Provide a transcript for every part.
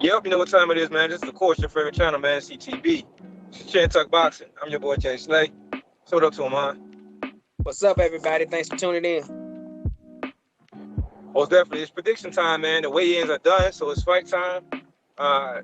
Yep, you know what time it is, man. This is, of course, your favorite channel, man, CTB. Chin Tuck Boxing. I'm your boy, Jay Slay. So what up to him, man? What's up, everybody? Thanks for tuning in. Most definitely. It's prediction time, man. The weigh-ins are done, so it's fight time. Uh,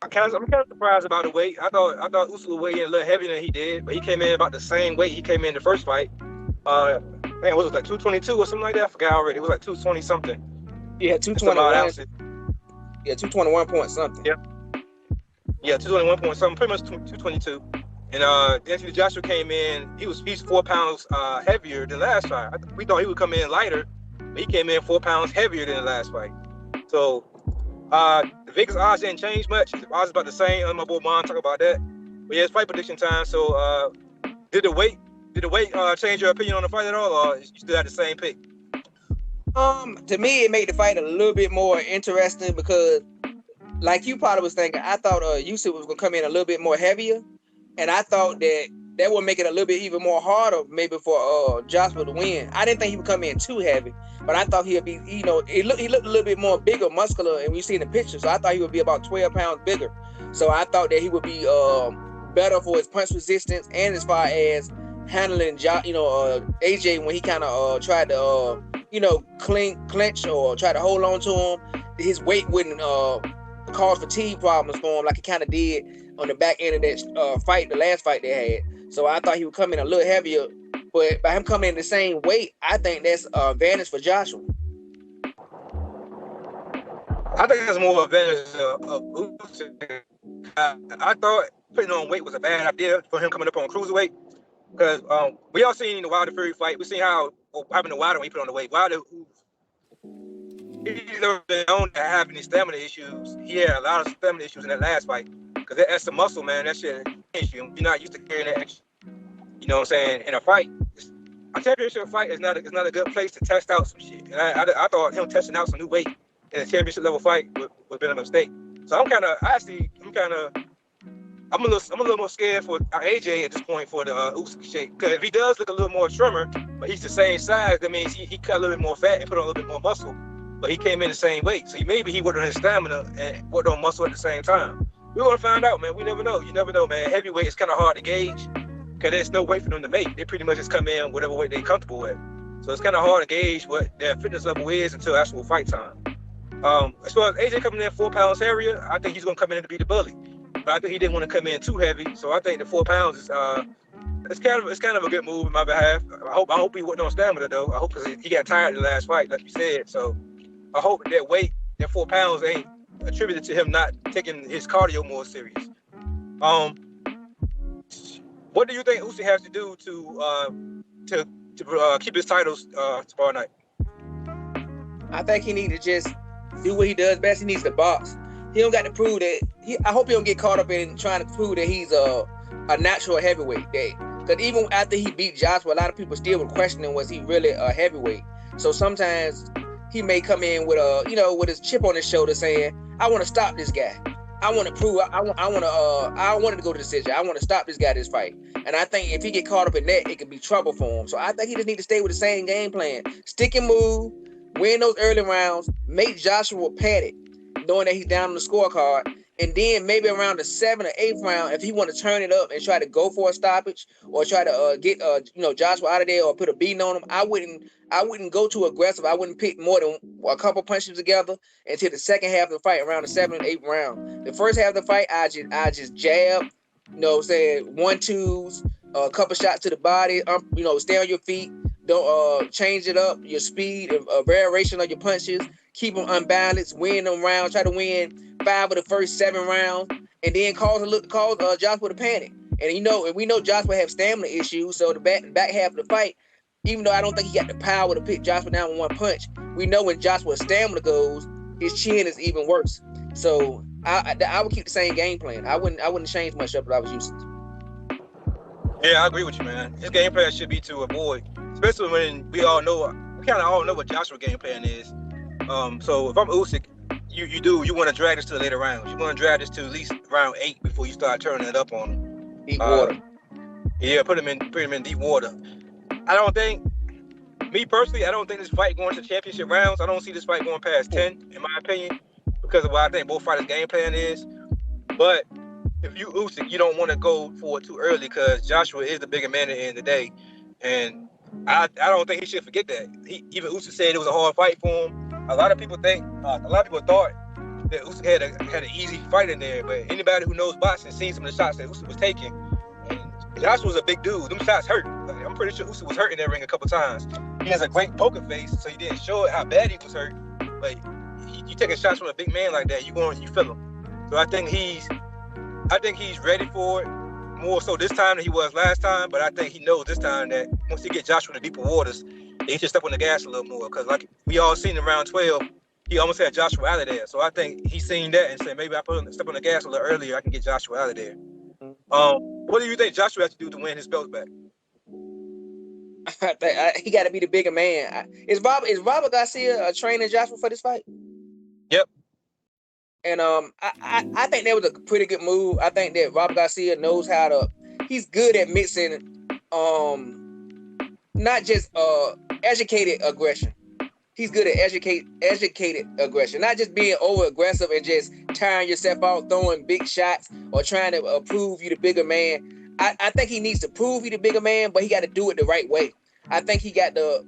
I'm kind of surprised about the weight. I thought Usyk would weigh in a little heavier than he did, but he came in about the same weight he came in the first fight. Man, what was it, like 222 or something like that? I forgot already. It was like 220 something. Yeah, two It's some twenty odd one. ounces. Yeah, 221 point something. Yeah, yeah, 221 point something, pretty much 222. And Anthony Joshua came in. He's 4 pounds heavier than last fight. We thought he would come in lighter, but he came in 4 pounds heavier than the last fight. So the Vegas odds didn't change much. The odds about the same. My boy Mon talk about that. But yeah, it's fight prediction time. So did the weight change your opinion on the fight at all, or you still had the same pick? To me, it made the fight a little bit more interesting because, like you probably was thinking, I thought Usyk was gonna come in a little bit more heavier, and I thought that would make it a little bit even more harder, maybe for Joshua to win. I didn't think he would come in too heavy, but I thought he'd be, he looked a little bit more bigger, muscular, and we see in the picture. So I thought he would be about 12 pounds bigger. So I thought that he would be better for his punch resistance and as far as handling, AJ when he kind of tried to, clinch or try to hold on to him. His weight wouldn't cause fatigue problems for him like it kind of did on the back end of that fight, the last fight they had. So I thought he would come in a little heavier, but by him coming in the same weight, I think that's an advantage for Joshua. I think that's more advantage of Usyk. I thought putting on weight was a bad idea for him coming up on cruiserweight because we all seen the Wilder Fury fight. We seen how what happened to Wilder when he put on the weight. Wilder, he's never been known to have any stamina issues. He had a lot of stamina issues in that last fight because that's the muscle, man. That shit issue. You're not used to carrying that extra. You know what I'm saying? In a fight, a championship fight is not a good place to test out some shit. And I thought him testing out some new weight in a championship level fight would have been a mistake. So I'm a little more scared for AJ at this point for the Usyk shape because if he does look a little more trimmer, but he's the same size, that means he cut a little bit more fat and put on a little bit more muscle. But he came in the same weight, so maybe he worked on his stamina and worked on muscle at the same time. We're gonna find out, man. We never know. You never know, man. Heavyweight is kind of hard to gauge because there's no weight for them to make. They pretty much just come in whatever weight they're comfortable with. So it's kind of hard to gauge what their fitness level is until actual fight time. As far as AJ coming in 4 pounds heavier, I think he's gonna come in to be the bully. But I think he didn't want to come in too heavy, so I think the 4 pounds is it's kind of a good move in my behalf. I hope he wasn't on stamina though. I hope because he got tired in the last fight, like you said. So I hope that weight, that 4 pounds, ain't attributed to him not taking his cardio more serious. Um, what do you think Usyk has to do to keep his titles tomorrow night? I think he needs to just do what he does best. He needs to box. He don't got to prove that. I hope he don't get caught up in trying to prove that he's a natural heavyweight. Because even after he beat Joshua, a lot of people still were questioning was he really a heavyweight. So sometimes he may come in with with his chip on his shoulder, saying, "I want to stop this guy. I want to prove. I wanted to go to the decision. I want to stop this guy this fight." And I think if he get caught up in that, it could be trouble for him. So I think he just need to stay with the same game plan. Stick and move, win those early rounds, make Joshua panic, knowing that he's down on the scorecard. And then maybe around the 7th or 8th round, if he want to turn it up and try to go for a stoppage or try to get Joshua out of there or put a beating on him, I wouldn't go too aggressive. I wouldn't pick more than a couple punches together until the second half of the fight, around the 7th and 8th round. The first half of the fight, I just jab, saying 1-2s, a couple shots to the body, stay on your feet. Don't change it up, your speed, variation of your punches. Keep them unbalanced, win them rounds. Try to win 5 of the first 7 rounds, and then cause Joshua to panic. And we know Joshua have stamina issues, so the back half of the fight, even though I don't think he got the power to pick Joshua down with one punch, we know when Joshua's stamina goes, his chin is even worse. So I would keep the same game plan. I wouldn't change much up what I was used to. Yeah, I agree with you, man. His game plan should be to avoid, especially when we kind of all know what Joshua's game plan is. So if I'm Usyk, you want to drag this to the later rounds. You want to drag this to at least round 8 before you start turning it up on him. Deep water. Yeah, put him in deep water. Me personally, I don't think this fight going to championship rounds. I don't see this fight going past 10, in my opinion. because of what I think both fighters' game plan is. But if you Usyk, you don't want to go for it too early because Joshua is the bigger man at the end of the day, and I don't think he should forget that. Even Usyk said it was a hard fight for him. A lot of people thought that Usyk had an easy fight in there, but anybody who knows boxing seen some of the shots that Usyk was taking, and Joshua was a big dude. Them shots hurt. Like, I'm pretty sure Usyk was hurt in that ring a couple times. He has a great poker face, so he didn't show it how bad he was hurt. But you taking shots from a big man like that, you feel him. So I think he's ready for it more so this time than he was last time. But I think he knows this time that once he get Joshua in the deeper waters, he should step on the gas a little more. Because like we all seen in round 12, he almost had Joshua out of there. So I think he's seen that and said maybe I step on the gas a little earlier, I can get Joshua out of there. What do you think Joshua has to do to win his belt back? I think he got to be the bigger man. Is Robert Garcia training Joshua for this fight? Yep. And I think that was a pretty good move. I think that Robert Garcia knows how to. He's good at mixing, not just educated aggression. He's good at educated aggression, not just being over aggressive and just tiring yourself out, throwing big shots or trying to prove you the bigger man. I think he needs to prove he the bigger man, but he got to do it the right way. I think he got to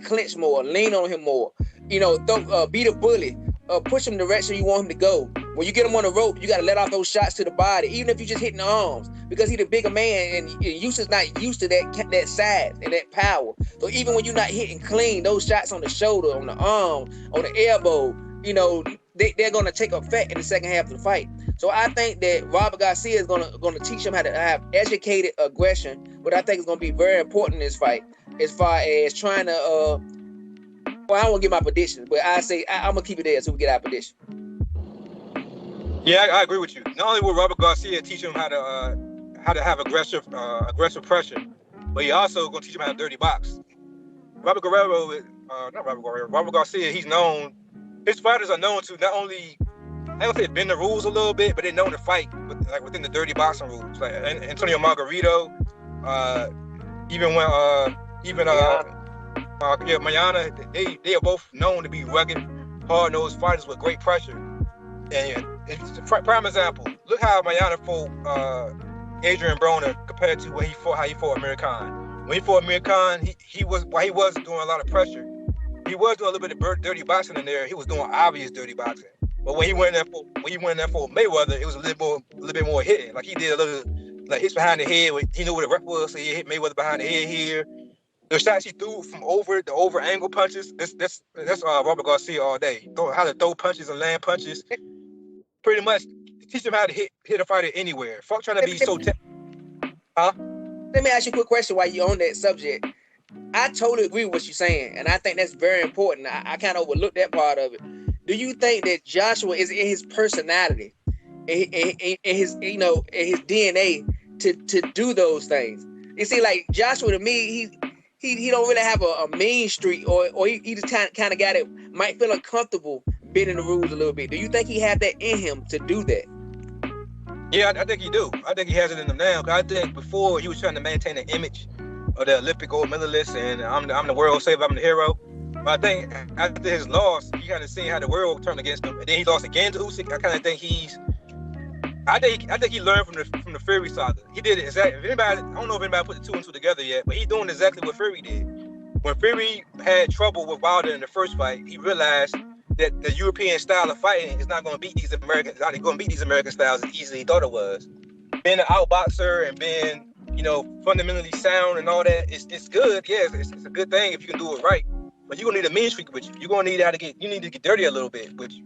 clinch more, lean on him more. Be the bully. Push him the direction you want him to go. When you get him on the rope, you got to let off those shots to the body, even if you just hitting the arms, because he's the bigger man and Usyk's not used to that size and that power. So even when you're not hitting clean, those shots on the shoulder, on the arm, on the elbow, they're gonna take effect in the second half of the fight. So I think that Robert Garcia is gonna teach him how to have educated aggression, but I think it's gonna be very important in this fight as far as trying to. Well, I won't give my prediction, but I'm gonna keep it there so we get our prediction. Yeah, I agree with you. Not only will Robert Garcia teach him how to have aggressive pressure, but he also gonna teach him how to dirty box. Robert Garcia, his fighters are known to not only, I don't say bend the rules a little bit, but they're known to fight within the dirty boxing rules. Like Antonio Margarito, Mayana, they are both known to be rugged, hard-nosed fighters with great pressure. And it's a prime example. Look how Mayana fought Adrian Broner compared to how he fought Amir Khan. When he fought Amir Khan, he was doing a lot of pressure. He was doing a little bit of dirty boxing in there. He was doing obvious dirty boxing. But when he went in there for Mayweather, it was a little bit more hitting. Like he did a little like hits behind the head. He knew where the rep was, so he hit Mayweather behind the head here. The shots he threw from the over angle punches, that's Robert Garcia all day. How to throw punches and land punches. Pretty much teach him how to hit a fighter anywhere. Fuck trying to be so Let me ask you a quick question while you're on that subject. I totally agree with what you're saying, and I think that's very important. I kind of overlooked that part of it. Do you think that Joshua is in his personality, in his DNA to do those things? You see, like Joshua to me, he don't really have a mean streak, or he just kind of got it. Might feel uncomfortable bending the rules a little bit. Do you think he had that in him to do that? Yeah, I think he do. I think he has it in him now. I think before he was trying to maintain an image of the Olympic gold medalist, and I'm the world saver, I'm the hero. But I think after his loss, he kind of seen how the world turned against him, and then he lost again to Usyk. I kind of think I think he learned from the Fury saga. He did it exactly. I don't know if anybody put the two and two together yet, but he's doing exactly what Fury did. When Fury had trouble with Wilder in the first fight, he realized that the European style of fighting is not going to beat these American styles as easy as he thought it was. Being an outboxer and being, fundamentally sound and all that, it's good. Yeah, it's a good thing if you can do it right. But you're gonna need a mean streak with you. You're gonna need to get dirty a little bit with you.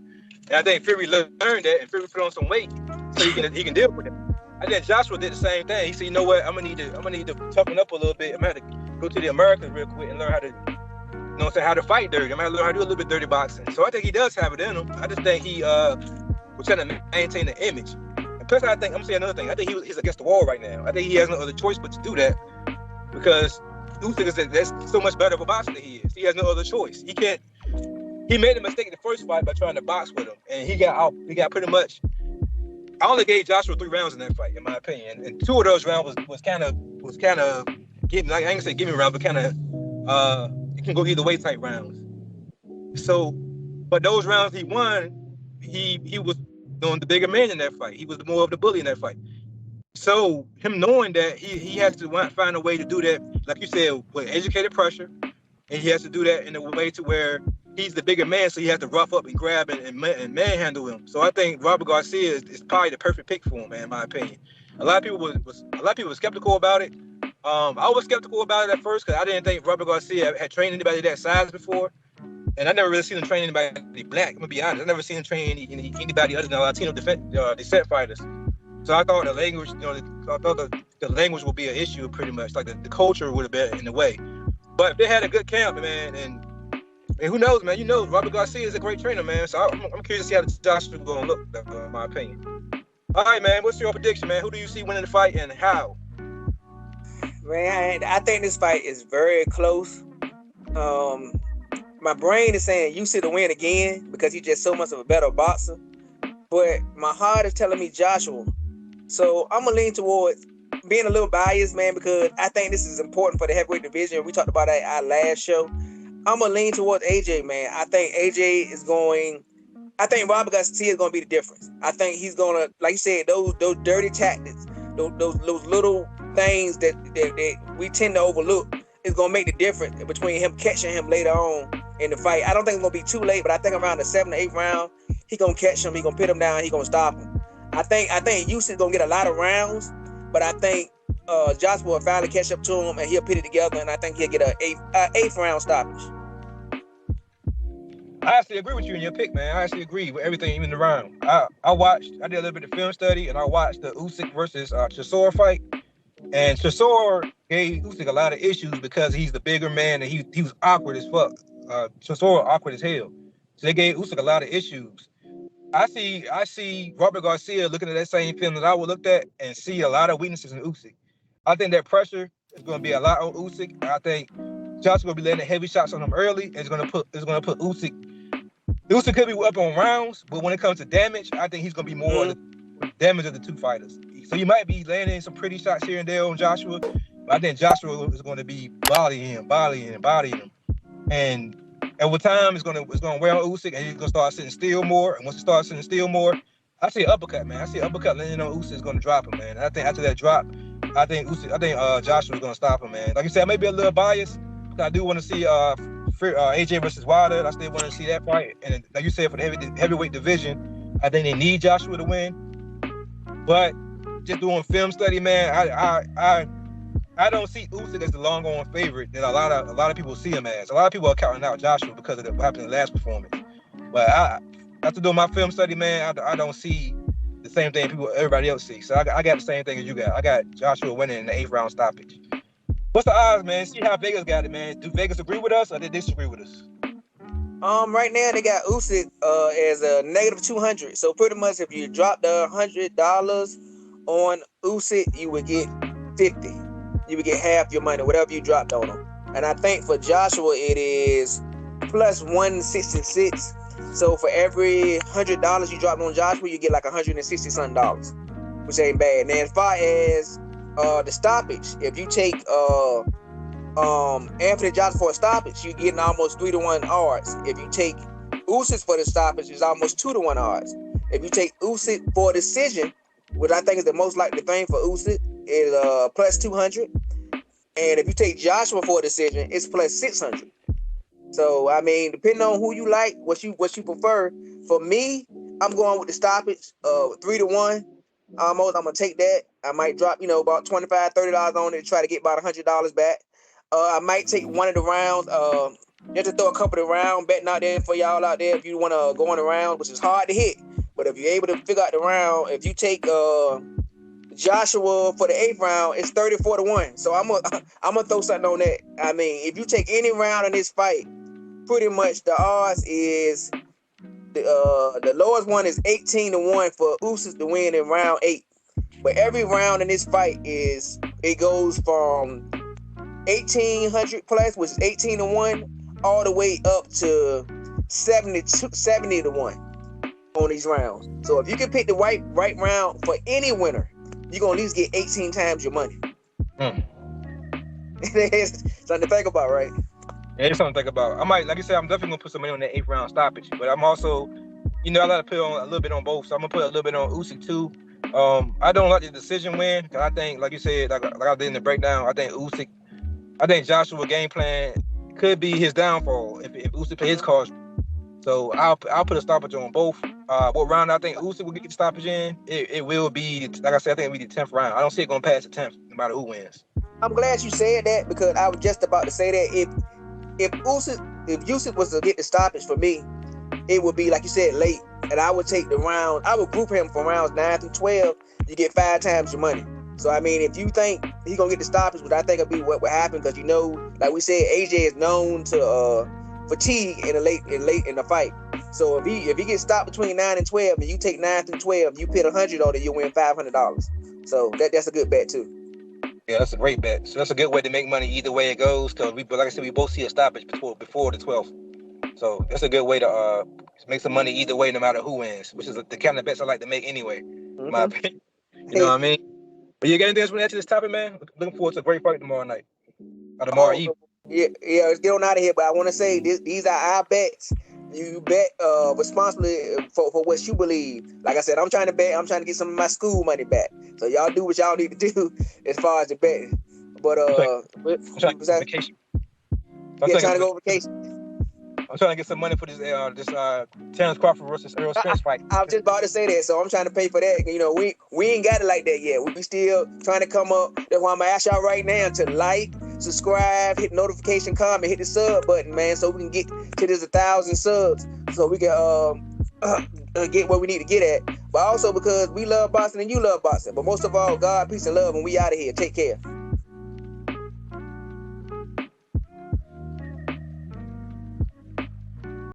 And I think Fury learned that, and Fury put on some weight so he can deal with it. I think Joshua did the same thing. He said, you know what, I'm gonna need to toughen up a little bit. I'm gonna have to go to the Americans real quick and learn how to, how to fight dirty. I'm gonna learn how to do a little bit dirty boxing. So I think he does have it in him. I just think he was trying to maintain the image. And plus, I'm gonna say another thing. I think he's against the wall right now. I think he has no other choice but to do that because Usyk is that's so much better of a boxer than he is. He has no other choice. He made a mistake in the first fight by trying to box with him, and he got pretty much. I only gave Joshua 3 rounds in that fight, in my opinion, and 2 of those rounds was kind of getting, like, I ain't gonna say give me round, but kind of it can go either way type rounds. So, but those rounds he won, he was doing the bigger man in that fight. He was more of the bully in that fight. So him knowing that he has to find a way to do that, like you said, with educated pressure, and he has to do that in a way to where he's the bigger man, so he has to rough up and grab and manhandle him. So I think Robert Garcia is probably the perfect pick for him, man, in my opinion. A lot of people were skeptical about it. I was skeptical about it at first because I didn't think Robert Garcia had trained anybody that size before, and I never really seen him train anybody black. I'm gonna be honest, I never seen him train anybody other than Latino descent fighters. So I thought the language, I thought the language would be an issue pretty much, like the culture would have been in the way. But if they had a good camp, man, and who knows, man? Robert Garcia is a great trainer, man. So I'm curious to see how Joshua is going to look, in my opinion. All right, man. What's your prediction, man? Who do you see winning the fight and how? Man, I think this fight is very close. My brain is saying Usyk to win again because he's just so much of a better boxer. But my heart is telling me Joshua. So I'm going to lean towards being a little biased, man, because I think this is important for the heavyweight division. We talked about that at our last show. I'm going to lean towards AJ, man. I think Robert Garcia is going to be the difference. I think he's going to, like you said, those dirty tactics, those little things that we tend to overlook is going to make the difference between him catching him later on in the fight. I don't think it's going to be too late, but I think around the 7th or 8th round, he's going to catch him, he's going to put him down, he's going to stop him. I think Usyk going to get a lot of rounds, but I think Joshua will finally catch up to him and he'll put it together, and I think he'll get an 8th round stoppage. I actually agree with you in your pick, man. I actually agree with everything, even the round. I did a little bit of film study, and I watched the Usyk versus Chisora fight. And Chisora gave Usyk a lot of issues because he's the bigger man, and he was awkward as fuck. Chisora awkward as hell. So they gave Usyk a lot of issues. I see Robert Garcia looking at that same film that I would look at and see a lot of weaknesses in Usyk. I think that pressure is going to be a lot on Usyk. I think Joshua will be letting heavy shots on him early, and it's going to put Usyk. Usyk could be up on rounds, but when it comes to damage, I think he's going to be more of the damage of the two fighters. So you might be landing some pretty shots here and there on Joshua, but I think Joshua is going to be bodying him, and over time it's going to wear on Usyk, and he's going to start sitting still more. And once he starts sitting still more, I see an uppercut, man. I see an uppercut landing on Usyk is going to drop him, man. And I think after that drop, I think Joshua is going to stop him, man. Like you said, I may be a little biased, but I do want to see AJ versus Wilder. I still want to see that fight. And like you said, for the heavyweight division, I think they need Joshua to win. But just doing film study, man, I don't see Usyk as the long-on favorite that a lot of people see him as. A lot of people are counting out Joshua because of what happened in the last performance. But after doing my film study, man, I don't see the same thing everybody else sees. So I got the same thing as you got. I got Joshua winning in the 8th round stoppage. What's the odds, man? See how Vegas got it, man. Do Vegas agree with us or they disagree with us? Right now they got Usyk as a -200. So pretty much if you drop the $100 on Usyk, you would get 50. You would get half your money, whatever you dropped on him. And I think for Joshua it is plus 166. So for every $100 you drop on Joshua, you get like $160 something, which ain't bad. Now as far as the stoppage, if you take Anthony Joshua for a stoppage, you're getting almost 3-1 odds. If you take Usyk for the stoppage, it's almost 2-1 odds. If you take Usyk for a decision, which I think is the most likely thing for Usyk, is plus 200. And if you take Joshua for a decision, it's plus 600. So I mean, depending on who you like, what you prefer. For me, I'm going with the stoppage, 3-1. Almost, I'm gonna take that. I might drop, about $25, $30 on it to try to get about $100 back. I might take one of the rounds. Just to throw a couple of round betting out there for y'all out there if you want to go on a round, which is hard to hit. But if you're able to figure out the round, if you take Joshua for the 8th round, it's 34-1. So I'm gonna throw something on that. I mean, if you take any round in this fight, pretty much the odds is the lowest one is 18-1 for Usyk to win in round 8. But every round in this fight goes from 1800 plus, which is 18-1, all the way up to 70-1 on these rounds. So if you can pick the right round for any winner, you're gonna at least get 18 times your money. It's something to think about, right? Yeah, it's something to think about. I might, like I said, I'm definitely gonna put some money on that 8th round stoppage, but I'm also You know, I gotta put on a little bit on both, so I'm gonna put a little bit on Usyk too. I don't like the decision win because I think, like you said, like I did in the breakdown, I think Joshua game plan could be his downfall if Usyk play his cards. So I'll put a stoppage on both. What round I think Usyk will get the stoppage in? It will be, like I said, I think it'll be the 10th round. I don't see it going past the 10th, no matter who wins. I'm glad you said that because I was just about to say that if Usyk was to get the stoppage for me, it would be like you said late, and I would take the round. I would group him from rounds 9 through 12. You get 5 times your money. So I mean, if you think he's gonna get the stoppage, which I think will be what would happen, because like we said, AJ is known to fatigue in the fight. So if he gets stopped between 9 and 12, and you take 9 through 12, you put 100 on it, you win $500. So that's a good bet too. Yeah, that's a great bet. So that's a good way to make money either way it goes. Because like I said, we both see a stoppage before the 12th. So that's a good way to make some money either way, no matter who wins. Which is the kind of bets I like to make anyway, in my opinion. You know what I mean? But you got anything else to add to this topic, man? Looking forward to a great fight tomorrow night. Or tomorrow evening. Yeah, let's get on out of here. But I want to say these are our bets. You bet responsibly for what you believe. Like I said, I'm trying to get some of my school money back. So y'all do what y'all need to do as far as the betting. But trying to go vacation. Trying to go on vacation. I'm trying to get some money for this Terrence Crawford versus Errol Spence fight. I was just about to say that, so I'm trying to pay for that. You know, we ain't got it like that yet. We still trying to come up. That's why I'm gonna ask y'all right now to like, subscribe, hit notification, comment, hit the sub button, man, so we can get to this 1,000 subs, so we can get where we need to get at. But also because we love boxing and you love boxing. But most of all, God, peace, and love, and we out of here. Take care.